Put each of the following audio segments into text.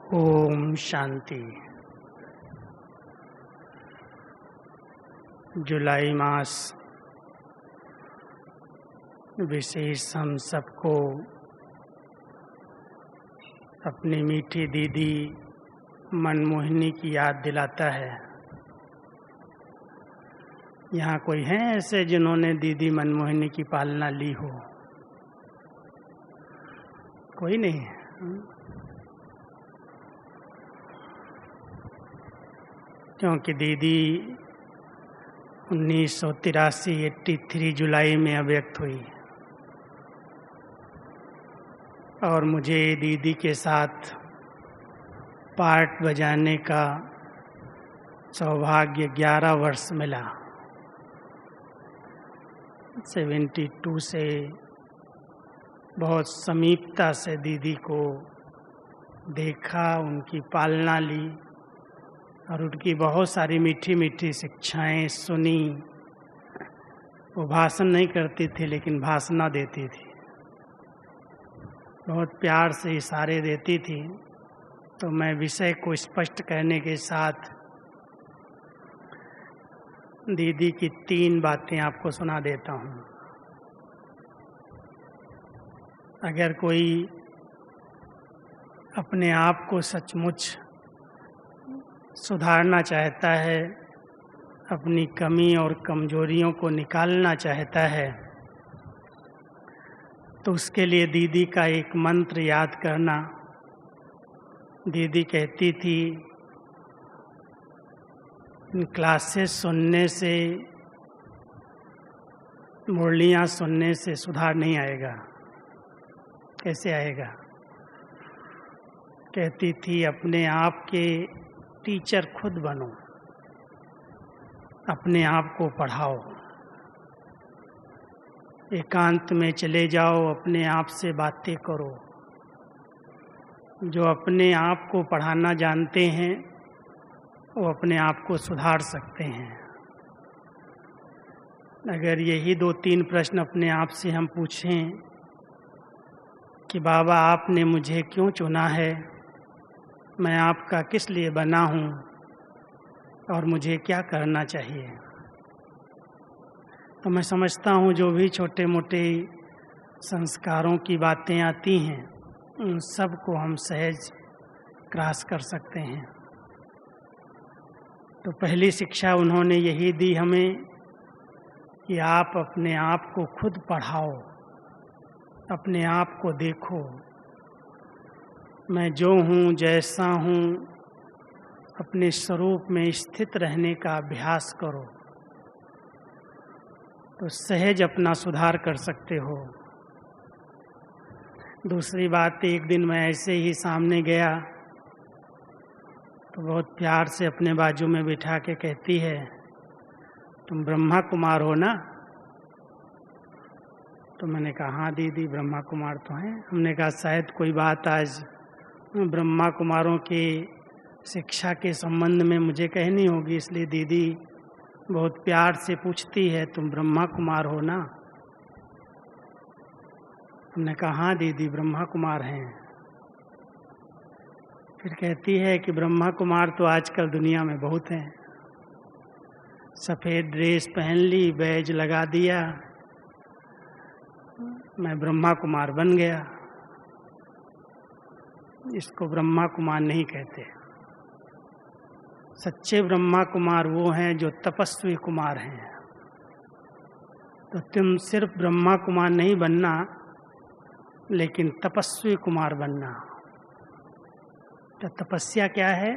ओम शांति। जुलाई मास विशेष हम सबको अपनी मीठी दीदी मनमोहिनी की याद दिलाता है। यहाँ कोई है ऐसे जिन्होंने दीदी मनमोहिनी की पालना ली हो? कोई नहीं है। क्योंकि दीदी 1983 जुलाई में अव्यक्त हुई और मुझे दीदी के साथ पार्ट बजाने का सौभाग्य 11 वर्ष मिला। 72 से बहुत समीपता से दीदी को देखा, उनकी पालना ली और उनकी बहुत सारी मीठी मीठी शिक्षाएं सुनी। वो भाषण नहीं करती थी लेकिन भाषणा देती थी, बहुत प्यार से इशारे देती थी। तो मैं विषय को स्पष्ट करने के साथ दीदी की 3 बातें आपको सुना देता हूँ। अगर कोई अपने आप को सचमुच सुधारना चाहता है, अपनी कमी और कमजोरियों को निकालना चाहता है, तो उसके लिए दीदी का एक मंत्र याद करना। दीदी कहती थी, क्लासेस सुनने से, मुरलियाँ सुनने से सुधार नहीं आएगा। कैसे आएगा? कहती थी, अपने आप के टीचर खुद बनो, अपने आप को पढ़ाओ, एकांत में चले जाओ, अपने आप से बातें करो। जो अपने आप को पढ़ाना जानते हैं वो अपने आप को सुधार सकते हैं। अगर यही 2-3 प्रश्न अपने आप से हम पूछें कि बाबा आपने मुझे क्यों चुना है, मैं आपका किस लिए बना हूँ और मुझे क्या करना चाहिए, तो मैं समझता हूँ जो भी छोटे मोटे संस्कारों की बातें आती हैं उन सब को हम सहज क्रॉस कर सकते हैं। तो पहली शिक्षा उन्होंने यही दी हमें कि आप अपने आप को खुद पढ़ाओ, अपने आप को देखो। मैं जो हूँ, जैसा हूँ, अपने स्वरूप में स्थित रहने का अभ्यास करो, तो सहज अपना सुधार कर सकते हो। दूसरी बात, एक दिन मैं ऐसे ही सामने गया तो बहुत प्यार से अपने बाजू में बिठा के कहती है, तुम ब्रह्मा कुमार हो ना? तो मैंने कहा हाँ दीदी, ब्रह्मा कुमार तो हैं। हमने कहा शायद कोई बात आज ब्रह्मा कुमारों की शिक्षा के संबंध में मुझे कहनी होगी, इसलिए दीदी बहुत प्यार से पूछती है, तुम ब्रह्मा कुमार हो ना? हमने कहा हाँ दीदी, ब्रह्मा कुमार हैं। फिर कहती है कि ब्रह्मा कुमार तो आजकल दुनिया में बहुत हैं। सफ़ेद ड्रेस पहन ली, बैज लगा दिया, मैं ब्रह्मा कुमार बन गया। इसको ब्रह्मा कुमार नहीं कहते। सच्चे ब्रह्मा कुमार वो हैं जो तपस्वी कुमार हैं। तो तुम सिर्फ ब्रह्मा कुमार नहीं बनना, लेकिन तपस्वी कुमार बनना। तो तपस्या क्या है?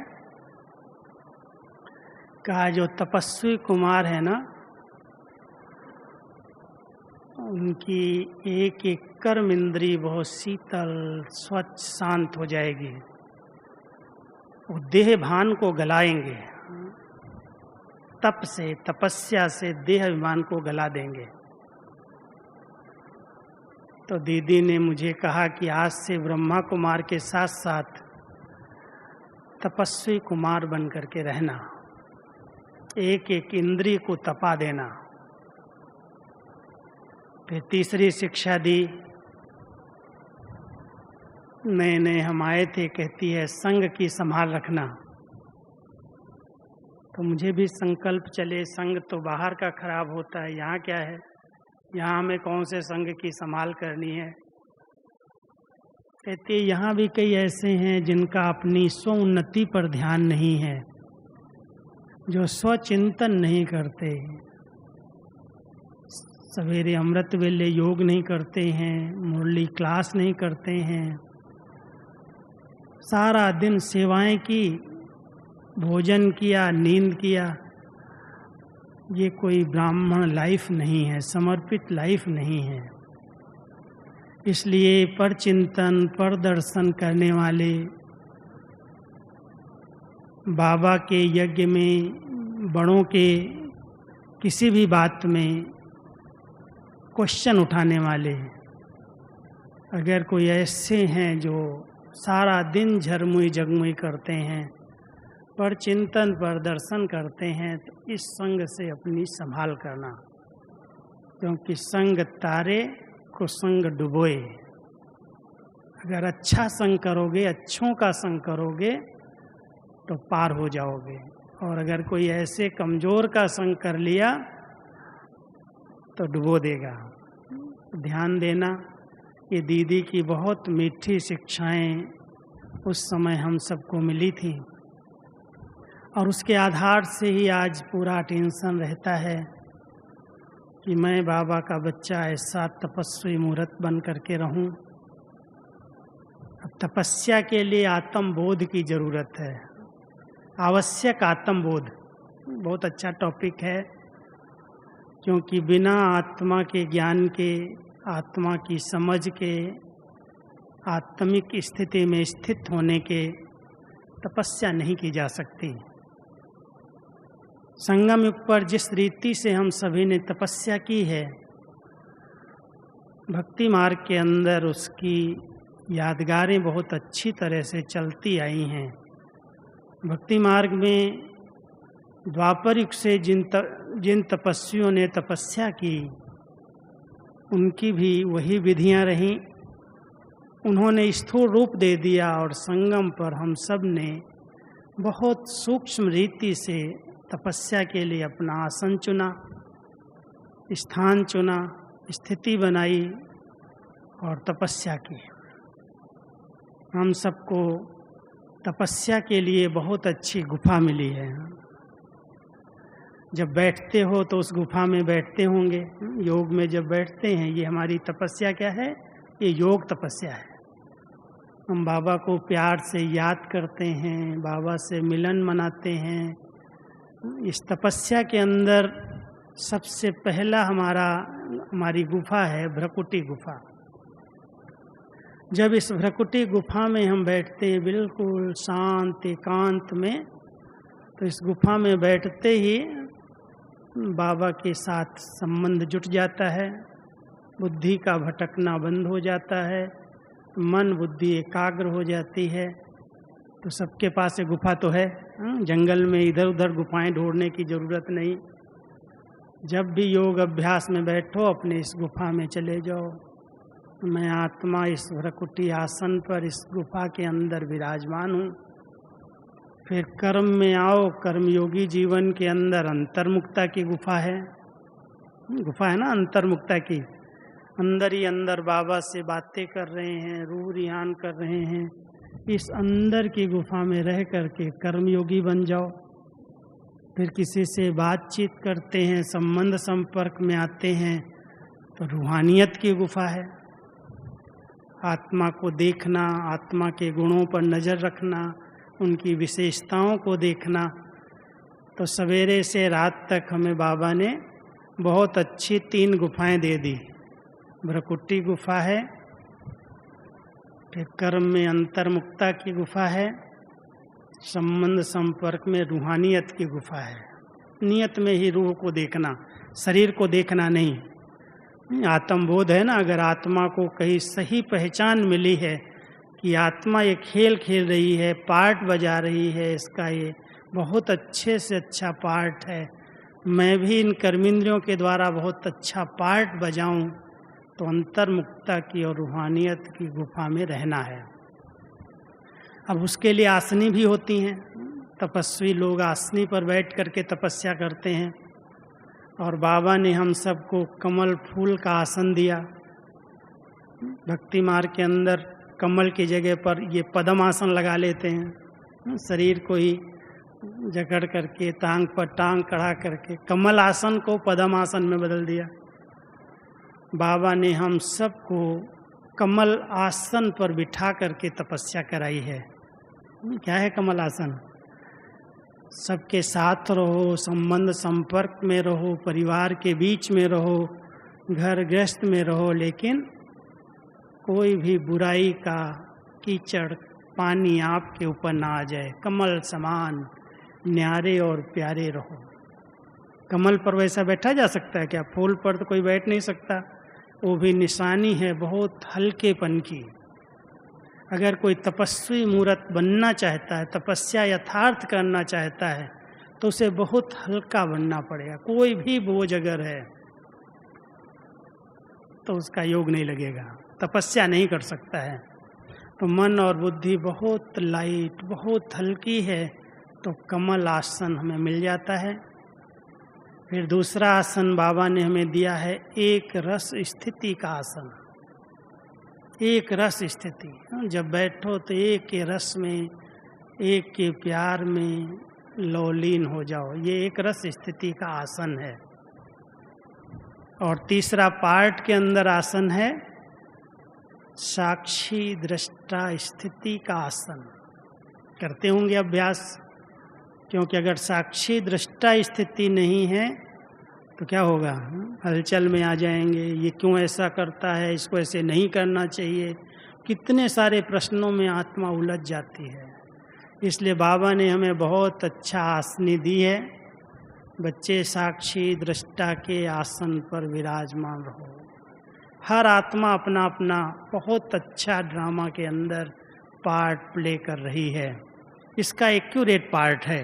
कहा जो तपस्वी कुमार है ना, उनकी एक एक कर्म इंद्री बहुत शीतल, स्वच्छ, शांत हो जाएगी। वो देह भान को गलाएंगे, तप से, तपस्या से देह अभिमान को गला देंगे। तो दीदी ने मुझे कहा कि आज से ब्रह्मा कुमार के साथ साथ तपस्वी कुमार बन करके रहना, एक एक इंद्रिय को तपा देना। फिर तीसरी शिक्षा दी नए नए हम आए थे, कहती है संग की संभाल रखना। तो मुझे भी संकल्प चले, संग तो बाहर का खराब होता है, यहाँ क्या है, यहाँ हमें कौन से संग की संभाल करनी है। कहती है यहाँ भी कई ऐसे हैं जिनका अपनी स्व उन्नति पर ध्यान नहीं है, जो स्वचिंतन नहीं करते, सवेरे अमृत वेले योग नहीं करते हैं, मुरली क्लास नहीं करते हैं, सारा दिन सेवाएं की, भोजन किया, नींद किया। ये कोई ब्राह्मण लाइफ नहीं है, समर्पित लाइफ नहीं है। इसलिए पर चिंतन पर दर्शन करने वाले बाबा के यज्ञ में, बड़ों के किसी भी बात में क्वेश्चन उठाने वाले, अगर कोई ऐसे हैं जो सारा दिन झरमुई जगमुई करते हैं, पर चिंतन पर दर्शन करते हैं, तो इस संग से अपनी संभाल करना, क्योंकि संग तारे को संग डुबोए। अगर अच्छा संग करोगे, अच्छों का संग करोगे तो पार हो जाओगे, और अगर कोई ऐसे कमजोर का संग कर लिया तो डुबो देगा। ध्यान देना, ये दीदी की बहुत मीठी शिक्षाएं उस समय हम सबको मिली थी, और उसके आधार से ही आज पूरा टेंशन रहता है कि मैं बाबा का बच्चा ऐसा तपस्वी मूर्त बन करके रहूं। अब तपस्या के लिए आत्मबोध की जरूरत है, आवश्यक आत्मबोध। बहुत अच्छा टॉपिक है, क्योंकि बिना आत्मा के ज्ञान के, आत्मा की समझ के, आत्मिक स्थिति में स्थित होने के तपस्या नहीं की जा सकती। संगम युग पर जिस रीति से हम सभी ने तपस्या की है, भक्ति मार्ग के अंदर उसकी यादगारें बहुत अच्छी तरह से चलती आई हैं। भक्ति मार्ग में द्वापर युग से जिन तपस्वियों ने तपस्या की, उनकी भी वही विधियां रहीं। उन्होंने स्थूल रूप दे दिया, और संगम पर हम सब ने बहुत सूक्ष्म रीति से तपस्या के लिए अपना आसन चुना, स्थान चुना, स्थिति बनाई और तपस्या की। हम सबको तपस्या के लिए बहुत अच्छी गुफा मिली है। जब बैठते हो तो उस गुफा में बैठते होंगे, योग में जब बैठते हैं, ये हमारी तपस्या क्या है, ये योग तपस्या है। हम बाबा को प्यार से याद करते हैं, बाबा से मिलन मनाते हैं। इस तपस्या के अंदर सबसे पहला हमारी गुफा है भ्रकुटी गुफा। जब इस भ्रकुटी गुफा में हम बैठते हैं बिल्कुल शांत एकांत में, तो इस गुफा में बैठते ही बाबा के साथ संबंध जुट जाता है, बुद्धि का भटकना बंद हो जाता है, मन बुद्धि एकाग्र हो जाती है। तो सबके पास ये गुफा तो है, जंगल में इधर उधर गुफाएं ढूंढने की जरूरत नहीं। जब भी योग अभ्यास में बैठो, अपने इस गुफा में चले जाओ। मैं आत्मा इस भ्रकुटी आसन पर इस गुफा के अंदर विराजमान हूँ। फिर कर्म में आओ, कर्मयोगी जीवन के अंदर अंतर्मुक्ता की गुफा है। गुफा है ना अंतर्मुक्ता की, अंदर ही अंदर बाबा से बातें कर रहे हैं, रूह रियान कर रहे हैं। इस अंदर की गुफा में रह करके कर्मयोगी बन जाओ। फिर किसी से बातचीत करते हैं, संबंध संपर्क में आते हैं, तो रूहानियत की गुफा है। आत्मा को देखना, आत्मा के गुणों पर नज़र रखना, उनकी विशेषताओं को देखना। तो सवेरे से रात तक हमें बाबा ने बहुत अच्छी 3 गुफाएं दे दी। भ्रकुटी गुफा है, फिर कर्म में अंतर्मुक्ता की गुफा है, संबंध संपर्क में रूहानियत की गुफा है। नियत में ही रूह को देखना, शरीर को देखना नहीं। आत्मबोध है ना, अगर आत्मा को कहीं सही पहचान मिली है कि आत्मा ये खेल खेल रही है, पार्ट बजा रही है, इसका ये बहुत अच्छे से अच्छा पार्ट है, मैं भी इन कर्मेंद्रियों के द्वारा बहुत अच्छा पार्ट बजाऊं, तो अंतर्मुक्ता की और रूहानियत की गुफा में रहना है। अब उसके लिए आसनी भी होती हैं। तपस्वी लोग आसनी पर बैठ करके तपस्या करते हैं, और बाबा ने हम सबको कमल फूल का आसन दिया। भक्ति मार्ग के अंदर कमल की जगह पर ये पद्म आसन लगा लेते हैं, शरीर को ही जकड़ करके टांग पर टांग कड़ा करके कमल आसन को पद्म आसन में बदल दिया। बाबा ने हम सबको कमल आसन पर बिठा करके तपस्या कराई है। क्या है कमल आसन? सबके साथ रहो, संबंध संपर्क में रहो, परिवार के बीच में रहो, घर गृहस्थ में रहो, लेकिन कोई भी बुराई का कीचड़ पानी आपके ऊपर ना आ जाए। कमल समान न्यारे और प्यारे रहो। कमल पर वैसा बैठा जा सकता है क्या? फूल पर तो कोई बैठ नहीं सकता। वो भी निशानी है बहुत हल्केपन की। अगर कोई तपस्वी मूर्त बनना चाहता है, तपस्या यथार्थ करना चाहता है, तो उसे बहुत हल्का बनना पड़ेगा। कोई भी बोझ अगर है तो उसका योग नहीं लगेगा, तपस्या नहीं कर सकता है। तो मन और बुद्धि बहुत लाइट, बहुत हल्की है, तो कमल आसन हमें मिल जाता है। फिर दूसरा आसन बाबा ने हमें दिया है एक रस स्थिति का आसन। एक रस स्थिति, जब बैठो तो एक के रस में, एक के प्यार में लौलीन हो जाओ। ये एक रस स्थिति का आसन है। और तीसरा पार्ट के अंदर आसन है साक्षी दृष्टा स्थिति का आसन। करते होंगे अभ्यास, क्योंकि अगर साक्षी दृष्टा स्थिति नहीं है तो क्या होगा? हलचल में आ जाएंगे। ये क्यों ऐसा करता है, इसको ऐसे नहीं करना चाहिए, कितने सारे प्रश्नों में आत्मा उलझ जाती है। इसलिए बाबा ने हमें बहुत अच्छा आसनी दी है। बच्चे साक्षी दृष्टा के आसन पर विराजमान रहो। हर आत्मा अपना अपना बहुत अच्छा ड्रामा के अंदर पार्ट प्ले कर रही है। इसका एक्यूरेट पार्ट है।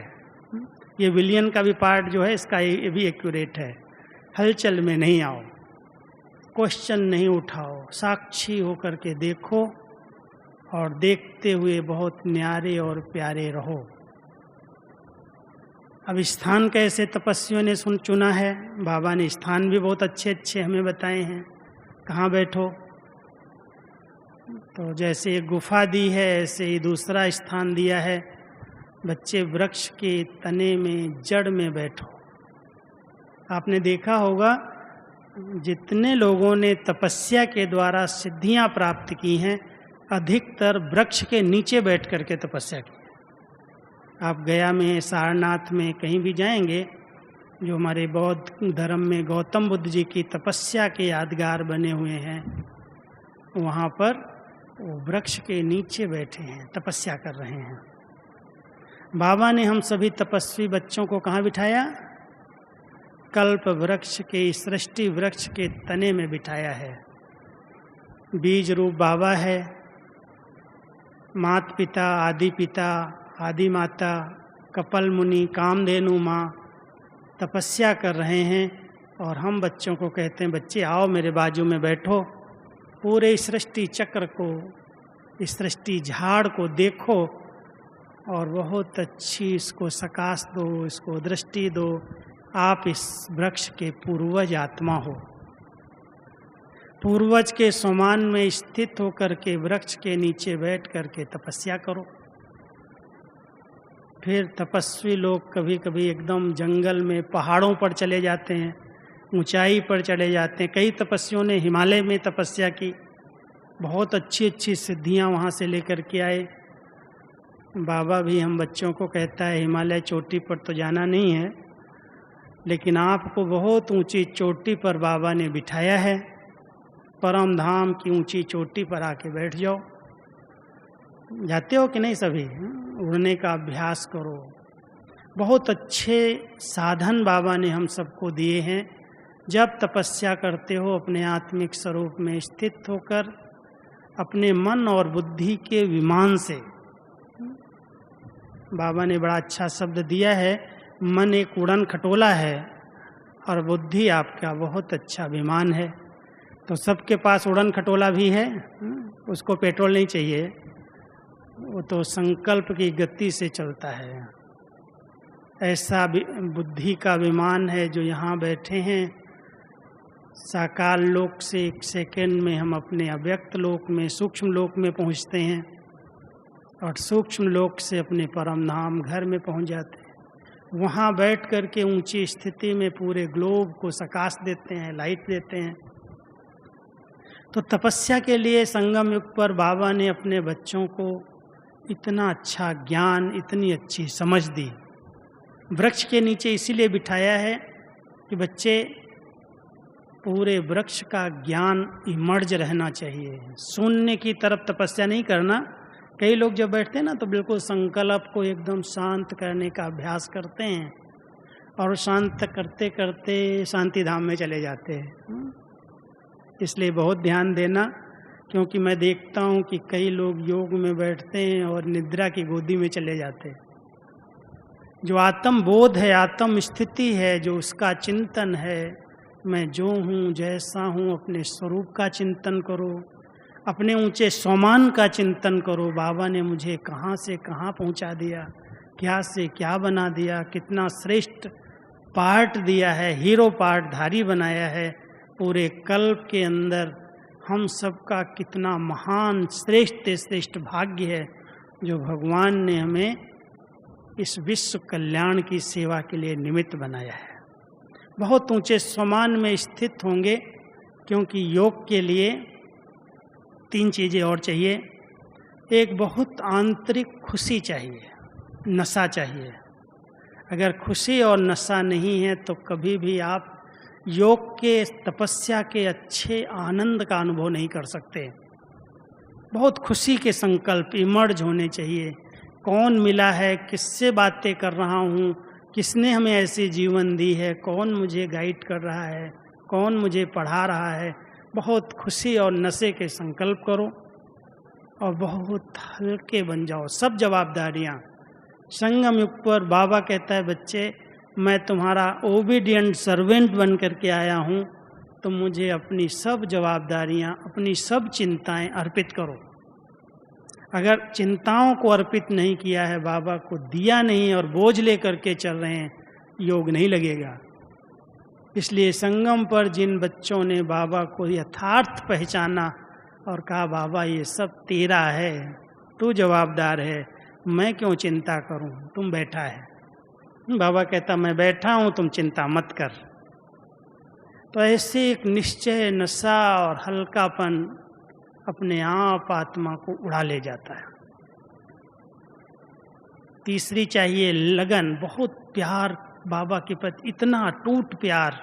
ये विलियन का भी पार्ट जो है, इसका ये भी एक्यूरेट है। हलचल में नहीं आओ, क्वेश्चन नहीं उठाओ, साक्षी होकर के देखो और देखते हुए बहुत न्यारे और प्यारे रहो। अब स्थान कैसे तपस्वियों ने चुना है? बाबा ने स्थान भी बहुत अच्छे अच्छे हमें बताए हैं। कहाँ बैठो? तो जैसे एक गुफा दी है, ऐसे ही दूसरा स्थान दिया है। बच्चे वृक्ष के तने में, जड़ में बैठो। आपने देखा होगा जितने लोगों ने तपस्या के द्वारा सिद्धियां प्राप्त की हैं, अधिकतर वृक्ष के नीचे बैठ करके तपस्या की। आप गया में, सारनाथ में कहीं भी जाएंगे, जो हमारे बौद्ध धर्म में गौतम बुद्ध जी की तपस्या के यादगार बने हुए हैं, वहाँ पर वो वृक्ष के नीचे बैठे हैं, तपस्या कर रहे हैं। बाबा ने हम सभी तपस्वी बच्चों को कहाँ बिठाया? कल्प वृक्ष के, सृष्टि वृक्ष के तने में बिठाया है। बीज रूप बाबा है। मात पिता, आदि पिता, आदि माता, कपल मुनि, कामधेनु माँ तपस्या कर रहे हैं, और हम बच्चों को कहते हैं, बच्चे आओ मेरे बाजू में बैठो। पूरे सृष्टि चक्र को, इस सृष्टि झाड़ को देखो और बहुत अच्छी इसको सकाश दो, इसको दृष्टि दो। आप इस वृक्ष के पूर्वज आत्मा हो। पूर्वज के समान में स्थित होकर के वृक्ष के नीचे बैठ करके तपस्या करो। फिर तपस्वी लोग कभी कभी एकदम जंगल में, पहाड़ों पर चले जाते हैं, ऊंचाई पर चले जाते हैं। कई तपस्वियों ने हिमालय में तपस्या की, बहुत अच्छी अच्छी सिद्धियां वहाँ से लेकर के आए। बाबा भी हम बच्चों को कहता है, हिमालय चोटी पर तो जाना नहीं है, लेकिन आपको बहुत ऊंची चोटी पर बाबा ने बिठाया है। परम धाम की ऊंची चोटी पर आके बैठ जाओ। जाते हो कि नहीं सभी? उड़ने का अभ्यास करो। बहुत अच्छे साधन बाबा ने हम सबको दिए हैं। जब तपस्या करते हो, अपने आत्मिक स्वरूप में स्थित होकर अपने मन और बुद्धि के विमान से, बाबा ने बड़ा अच्छा शब्द दिया है, मन एक उड़न खटोला है और बुद्धि आपका बहुत अच्छा विमान है। तो सबके पास उड़न खटोला भी है, उसको पेट्रोल नहीं चाहिए, वो तो संकल्प की गति से चलता है। ऐसा बुद्धि का विमान है जो यहाँ बैठे हैं। साकार लोक से एक सेकंड में हम अपने अव्यक्त लोक में, सूक्ष्म लोक में पहुँचते हैं और सूक्ष्म लोक से अपने परम धाम घर में पहुँच जाते हैं। वहाँ बैठ कर के ऊंची स्थिति में पूरे ग्लोब को प्रकाश देते हैं, लाइट देते हैं। तो तपस्या के लिए संगम युग पर बाबा ने अपने बच्चों को इतना अच्छा ज्ञान, इतनी अच्छी समझ दी। वृक्ष के नीचे इसीलिए बिठाया है कि बच्चे पूरे वृक्ष का ज्ञान इमर्ज रहना चाहिए। शून्य की तरफ तपस्या नहीं करना। कई लोग जब बैठते हैं ना तो बिल्कुल संकल्प को एकदम शांत करने का अभ्यास करते हैं और शांत करते करते शांति धाम में चले जाते हैं। इसलिए बहुत ध्यान देना, क्योंकि मैं देखता हूँ कि कई लोग योग में बैठते हैं और निद्रा की गोदी में चले जाते हैं। जो आत्म बोध है, आत्म स्थिति है, जो उसका चिंतन है, मैं जो हूँ जैसा हूँ, अपने स्वरूप का चिंतन करो, अपने ऊंचे स्वमान का चिंतन करो। बाबा ने मुझे कहाँ से कहाँ पहुँचा दिया, क्या से क्या बना दिया, कितना श्रेष्ठ पार्ट दिया है, हीरो पार्ट धारी बनाया है। पूरे कल्प के अंदर हम सबका कितना महान श्रेष्ठ श्रेष्ठ भाग्य है जो भगवान ने हमें इस विश्व कल्याण की सेवा के लिए निमित्त बनाया है। बहुत ऊंचे स्वमान में स्थित होंगे, क्योंकि योग के लिए 3 चीज़ें और चाहिए। एक बहुत आंतरिक खुशी चाहिए, नशा चाहिए। अगर खुशी और नशा नहीं है तो कभी भी आप योग के, तपस्या के अच्छे आनंद का अनुभव नहीं कर सकते। बहुत खुशी के संकल्प इमर्ज होने चाहिए। कौन मिला है, किससे बातें कर रहा हूँ, किसने हमें ऐसी जीवन दी है, कौन मुझे गाइड कर रहा है, कौन मुझे पढ़ा रहा है। बहुत खुशी और नशे के संकल्प करो और बहुत हल्के बन जाओ। सब जवाबदारियाँ संगम युग पर बाबा कहता है, बच्चे मैं तुम्हारा ओबीडियंट सर्वेंट बन करके आया हूँ, तो मुझे अपनी सब जवाबदारियाँ, अपनी सब चिंताएं अर्पित करो। अगर चिंताओं को अर्पित नहीं किया है, बाबा को दिया नहीं और बोझ लेकर के चल रहे हैं, योग नहीं लगेगा। इसलिए संगम पर जिन बच्चों ने बाबा को यथार्थ पहचाना और कहा, बाबा ये सब तेरा है, तू जवाबदार है, मैं क्यों चिंता करूं, तुम बैठा है। बाबा कहता, मैं बैठा हूं, तुम चिंता मत कर। तो ऐसे एक निश्चय, नशा और हल्कापन अपने आप आत्मा को उड़ा ले जाता है। तीसरी चाहिए लगन, बहुत प्यार बाबा के प्रति, इतना अटूट प्यार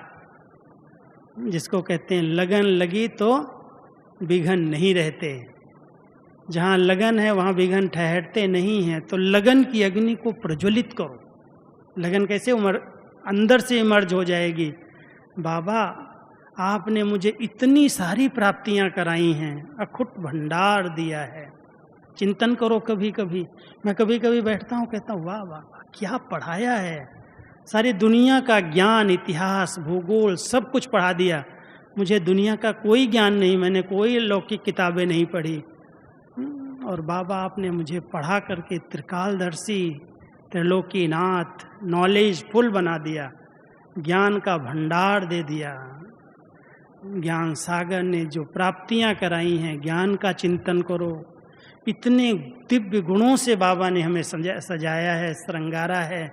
जिसको कहते हैं लगन लगी तो विघन नहीं रहते। जहाँ लगन है वहाँ विघन ठहरते नहीं हैं। तो लगन की अग्नि को प्रज्वलित करो। लगन कैसे अंदर से इमर्ज हो जाएगी। बाबा आपने मुझे इतनी सारी प्राप्तियां कराई हैं, अखुट भंडार दिया है। चिंतन करो। कभी कभी मैं कभी कभी बैठता हूँ, कहता हूँ वाह वाह क्या पढ़ाया है। सारी दुनिया का ज्ञान, इतिहास, भूगोल सब कुछ पढ़ा दिया। मुझे दुनिया का कोई ज्ञान नहीं, मैंने कोई लौकिक किताबें नहीं पढ़ी, और बाबा आपने मुझे पढ़ा करके त्रिकालदर्शी, त्रिलोकीनाथ, नॉलेज फुल बना दिया, ज्ञान का भंडार दे दिया। ज्ञान सागर ने जो प्राप्तियां कराई हैं, ज्ञान का चिंतन करो। इतने दिव्य गुणों से बाबा ने हमें सजाया है, श्रृंगारा है।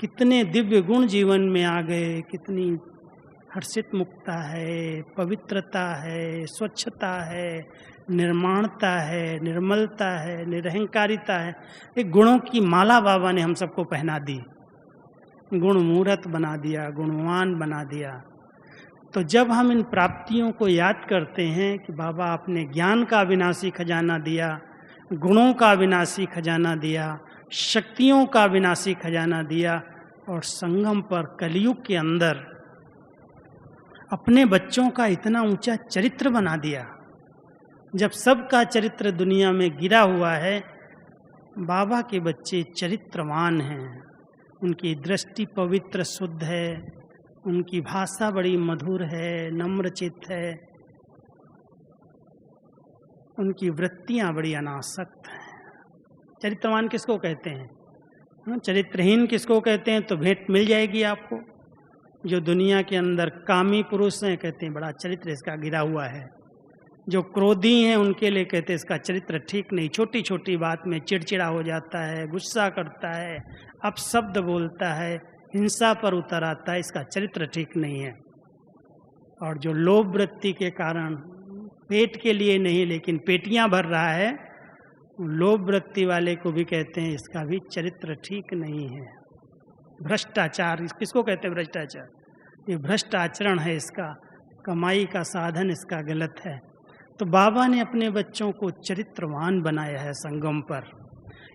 कितने दिव्य गुण जीवन में आ गए, कितनी हर्षित मुक्ता है, पवित्रता है, स्वच्छता है, निर्माणता है, निर्मलता है, निरहंकारिता है। एक गुणों की माला बाबा ने हम सबको पहना दी, गुण मूर्त बना दिया, गुणवान बना दिया। तो जब हम इन प्राप्तियों को याद करते हैं कि बाबा आपने ज्ञान का अविनाशी खजाना दिया, गुणों का अविनाशी खजाना दिया, शक्तियों का अविनाशी खजाना दिया, और संगम पर कलयुग के अंदर अपने बच्चों का इतना ऊंचा चरित्र बना दिया। जब सबका चरित्र दुनिया में गिरा हुआ है, बाबा के बच्चे चरित्रवान हैं। उनकी दृष्टि पवित्र शुद्ध है, उनकी भाषा बड़ी मधुर है, नम्रचित्त है, उनकी वृत्तियां बड़ी अनासक्त हैं। चरित्रवान किसको कहते हैं? चरित्रहीन किसको कहते हैं? तो भेंट मिल जाएगी आपको। जो दुनिया के अंदर कामी पुरुष हैं कहते हैं बड़ा चरित्र इसका गिरा हुआ है। जो क्रोधी हैं उनके लिए कहते हैं इसका चरित्र ठीक नहीं, छोटी छोटी बात में चिड़चिड़ा हो जाता है, गुस्सा करता है, अपशब्द बोलता है, हिंसा पर उतर आता है, इसका चरित्र ठीक नहीं है। और जो लोभ वृत्ति के कारण पेट के लिए नहीं लेकिन पेटियां भर रहा है, लोभ वृत्ति वाले को भी कहते हैं इसका भी चरित्र ठीक नहीं है। भ्रष्टाचार किसको कहते हैं? भ्रष्टाचार, ये भ्रष्ट आचरण है इसका, कमाई का साधन इसका गलत है। तो बाबा ने अपने बच्चों को चरित्रवान बनाया है संगम पर।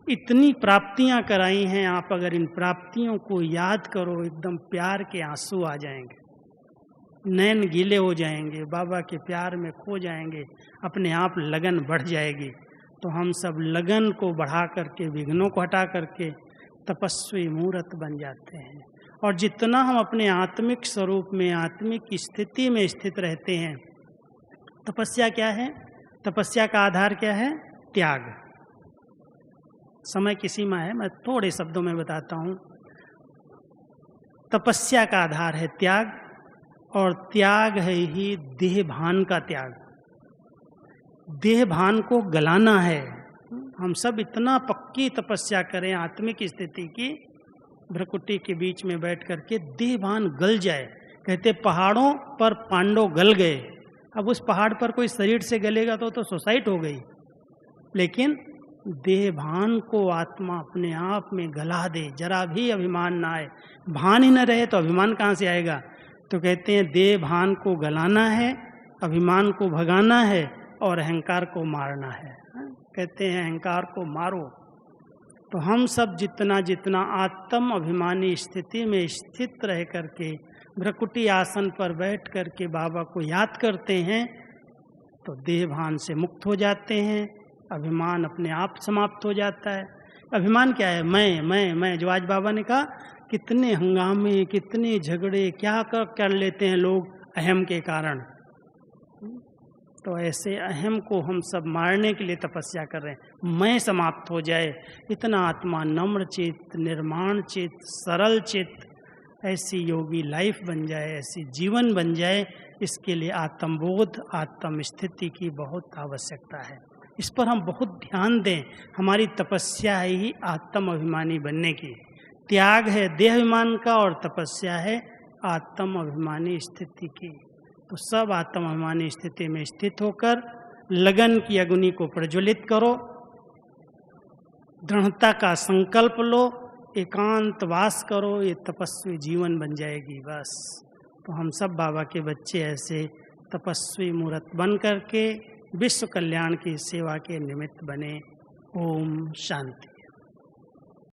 इतनी प्राप्तियां कराई हैं, आप अगर इन प्राप्तियों को याद करो एकदम प्यार के आंसू आ जाएंगे, नैन गीले हो जाएंगे, बाबा के प्यार में खो जाएंगे, अपने आप लगन बढ़ जाएगी। तो हम सब लगन को बढ़ा करके, विघ्नों को हटा करके तपस्वी मूर्त बन जाते हैं। और जितना हम अपने आत्मिक स्वरूप में, आत्मिक स्थिति में स्थित रहते हैं, तपस्या क्या है? तपस्या का आधार क्या है? त्याग। समय की सीमा है, मैं थोड़े शब्दों में बताता हूँ। तपस्या का आधार है त्याग, और त्याग है ही देह भान का त्याग। देह भान को गलाना है। हम सब इतना पक्की तपस्या करें आत्मिक स्थिति की, भ्रकुटी के बीच में बैठ करके देह भान गल जाए। कहते पहाड़ों पर पांडव गल गए। अब उस पहाड़ पर कोई शरीर से गलेगा तो सुसाइड हो गई, लेकिन देह भान को आत्मा अपने आप में गला दे, जरा भी अभिमान ना आए। भान ही न रहे तो अभिमान कहाँ से आएगा? तो कहते हैं देह भान को गलाना है, अभिमान को भगाना है और अहंकार को मारना है। कहते हैं अहंकार को मारो। तो हम सब जितना जितना आत्म अभिमानी स्थिति में स्थित रह करके भ्रकुटी आसन पर बैठ करके बाबा को याद करते हैं, तो देह भान से मुक्त हो जाते हैं, अभिमान अपने आप समाप्त हो जाता है। अभिमान क्या है? मैं जो आज बाबा ने कहा, कितने हंगामे, कितने झगड़े क्या कर लेते हैं लोग अहम के कारण। तो ऐसे अहम को हम सब मारने के लिए तपस्या कर रहे हैं। मैं समाप्त हो जाए, इतना आत्मा नम्र चित्त, निर्माण चित्त, सरल चित्त, ऐसी योगी लाइफ बन जाए, ऐसी जीवन बन जाए, इसके लिए आत्मबोध, आत्म स्थिति की बहुत आवश्यकता है। इस पर हम बहुत ध्यान दें। हमारी तपस्या है ही आत्म अभिमानी बनने की। त्याग है देह अभिमान का और तपस्या है आत्म अभिमानी स्थिति की। तो सब आत्म अभिमानी स्थिति में स्थित होकर लगन की अग्नि को प्रज्वलित करो, दृढ़ता का संकल्प लो, एकांत वास करो, ये तपस्वी जीवन बन जाएगी बस। तो हम सब बाबा के बच्चे ऐसे तपस्वी मूर्त बन करके विश्व कल्याण की सेवा के निमित्त बने। ओम शांति।